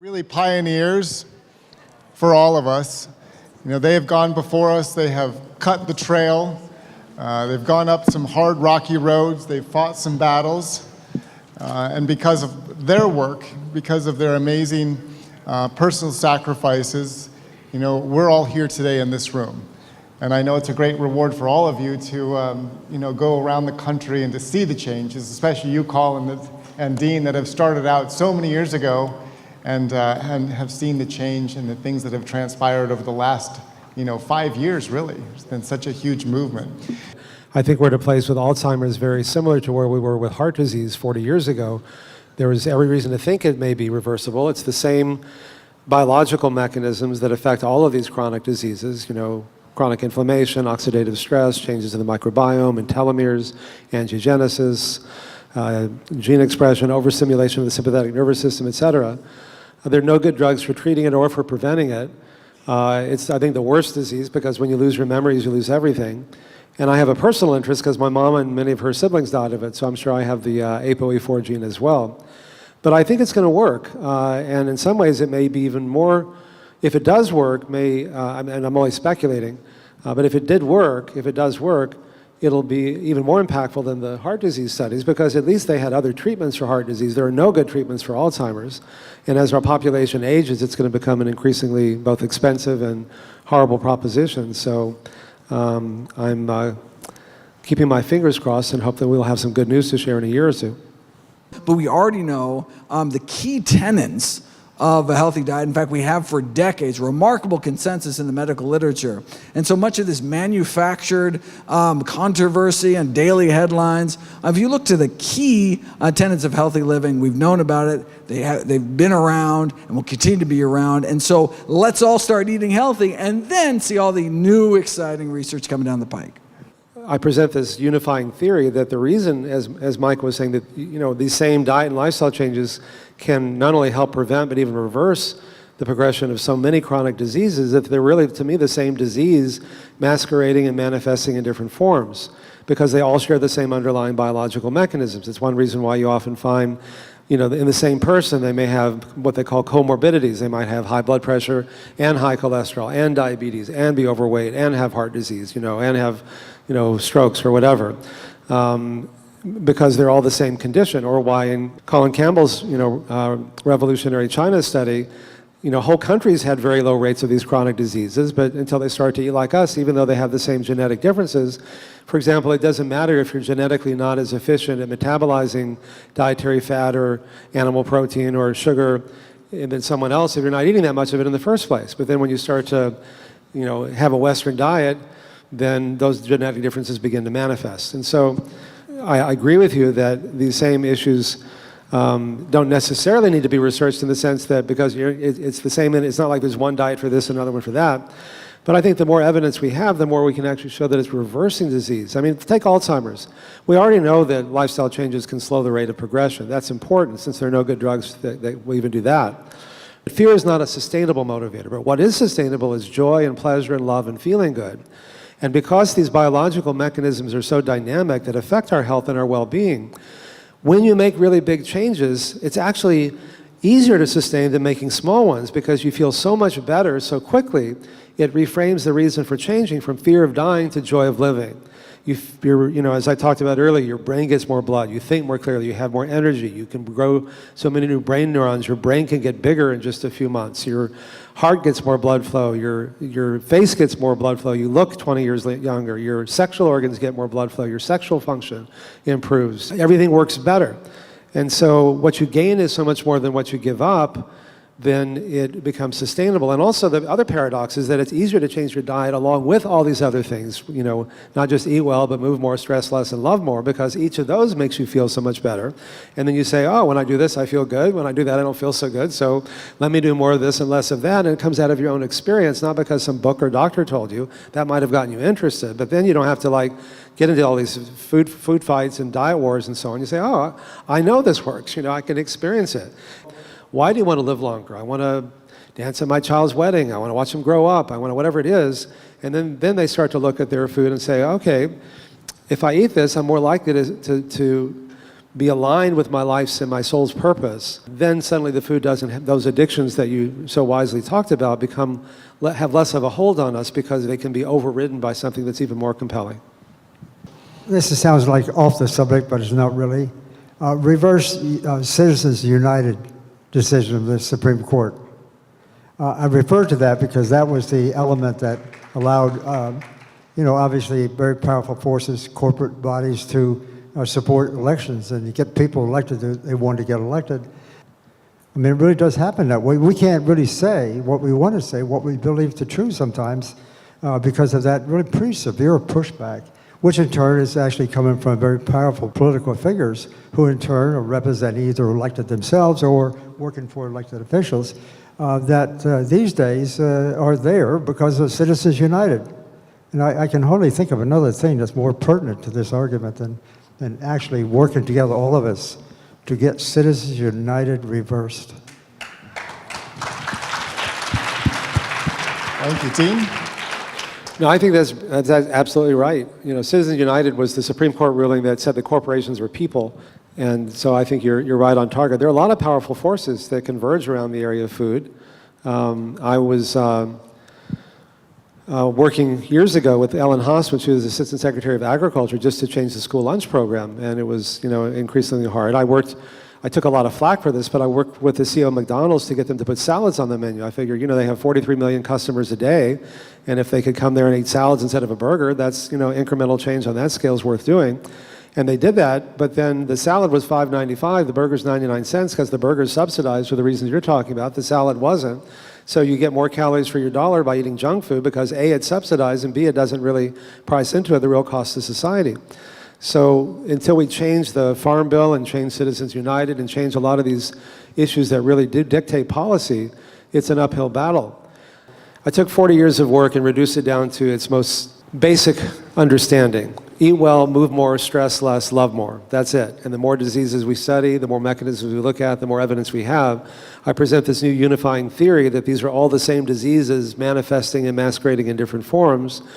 Really pioneers for all of us. You know, they have gone before us, they have cut the trail, they've gone up some hard rocky roads, they've fought some battles, and because of their work, because of their amazing personal sacrifices, you know, we're all here today in this room. And I know it's a great reward for all of you to, you know, go around the country and to see the changes, especially you, Colin, and Dean, that have started out so many years ago and have seen the change and the things that have transpired over the last, 5 years, really. It's been such a huge movement. I think we're at a place with Alzheimer's very similar to where we were with heart disease 40 years ago. There was every reason to think it may be reversible. It's the same biological mechanisms that affect all of these chronic diseases, chronic inflammation, oxidative stress, changes in the microbiome and telomeres, angiogenesis, gene expression, overstimulation of the sympathetic nervous system, etc. There are no good drugs for treating it or for preventing it. It's, I think, the worst disease because when you lose your memories, you lose everything. And I have a personal interest because my mom and many of her siblings died of it, so I'm sure I have the ApoE4 gene as well. But I think it's going to work, and in some ways it may be even more, if it does work, and I'm only speculating, but if it does work, it'll be even more impactful than the heart disease studies because at least they had other treatments for heart disease. There are no good treatments for Alzheimer's. And as our population ages, it's going to become an increasingly both expensive and horrible proposition. So I'm keeping my fingers crossed and hope that we'll have some good news to share in a year or two. But we already know the key tenets of a healthy diet. In fact, we have for decades remarkable consensus in the medical literature. And so much of this manufactured controversy and daily headlines, if you look to the key tenets of healthy living, we've known about it, they've been around and will continue to be around. And so let's all start eating healthy and then see all the new exciting research coming down the pike. I present this unifying theory that the reason, as Mike was saying, that these same diet and lifestyle changes can not only help prevent but even reverse the progression of so many chronic diseases, that they're really, to me, the same disease masquerading and manifesting in different forms because they all share the same underlying biological mechanisms. It's one reason why you often find in the same person, they may have what they call comorbidities. They might have high blood pressure and high cholesterol and diabetes and be overweight and have heart disease, and have, strokes or whatever, because they're all the same condition. Or why in Colin Campbell's, revolutionary China study, whole countries had very low rates of these chronic diseases, but until they start to eat like us, even though they have the same genetic differences. For example, it doesn't matter if you're genetically not as efficient at metabolizing dietary fat or animal protein or sugar than someone else if you're not eating that much of it in the first place. But then when you start to, have a Western diet, then those genetic differences begin to manifest. And so I agree with you that these same issues don't necessarily need to be researched in the sense that because it's the same, and it's not like there's one diet for this and another one for that. But I think the more evidence we have, the more we can actually show that it's reversing disease. I mean, take Alzheimer's. We already know that lifestyle changes can slow the rate of progression. That's important since there are no good drugs that will even do that. But fear is not a sustainable motivator, but what is sustainable is joy and pleasure and love and feeling good. And because these biological mechanisms are so dynamic that affect our health and our well-being, when you make really big changes, it's actually easier to sustain than making small ones because you feel so much better so quickly. It reframes the reason for changing from fear of dying to joy of living. As I talked about earlier, your brain gets more blood, you think more clearly, you have more energy, you can grow so many new brain neurons, your brain can get bigger in just a few months, your heart gets more blood flow, your face gets more blood flow, you look 20 years younger, your sexual organs get more blood flow, your sexual function improves, everything works better. And so what you gain is so much more than what you give up, then it becomes sustainable. And also the other paradox is that it's easier to change your diet along with all these other things, not just eat well, but move more, stress less, and love more, because each of those makes you feel so much better. And then you say, oh, when I do this, I feel good. When I do that, I don't feel so good. So let me do more of this and less of that. And it comes out of your own experience, not because some book or doctor told you. That might have gotten you interested, but then you don't have to get into all these food fights and diet wars and so on. You say, oh, I know this works. I can experience it. Why do you want to live longer? I want to dance at my child's wedding. I want to watch them grow up. I want to whatever it is. And then they start to look at their food and say, okay, if I eat this, I'm more likely to be aligned with my life's and my soul's purpose, then suddenly the food doesn't have those addictions that you so wisely talked about have less of a hold on us because they can be overridden by something that's even more compelling. This sounds like off the subject, but it's not really. Reverse Citizens United decision of the Supreme Court. I refer to that because that was the element that allowed, obviously very powerful forces, corporate bodies to support elections, and you get people elected, they want to get elected. I mean, it really does happen that way. We can't really say what we want to say, what we believe to be true sometimes, because of that really pretty severe pushback, which in turn is actually coming from very powerful political figures who in turn are representing either elected themselves or working for elected officials that these days are there because of Citizens United. And I can hardly think of another thing that's more pertinent to this argument than actually working together, all of us, to get Citizens United reversed. Thank you, team. No, I think that's absolutely right. Citizens United was the Supreme Court ruling that said that corporations were people. And so I think you're right on target. There are a lot of powerful forces that converge around the area of food. I was working years ago with Ellen Haas, when she was Assistant Secretary of Agriculture, just to change the school lunch program, and it was increasingly hard. I took a lot of flack for this, but I worked with the CEO of McDonald's to get them to put salads on the menu. I figured, they have 43 million customers a day, and if they could come there and eat salads instead of a burger, that's, incremental change on that scale is worth doing. And they did that, but then the salad was $5.95, the burger's 99 cents, because the burger's subsidized for the reasons you're talking about, the salad wasn't. So you get more calories for your dollar by eating junk food because A, it's subsidized, and B, it doesn't really price into it the real cost to society. So until we change the Farm Bill and change Citizens United and change a lot of these issues that really do dictate policy, it's an uphill battle. I took 40 years of work and reduced it down to its most basic understanding. Eat well, move more, stress less, love more. That's it. And the more diseases we study, the more mechanisms we look at, the more evidence we have. I present this new unifying theory that these are all the same diseases manifesting and masquerading in different forms.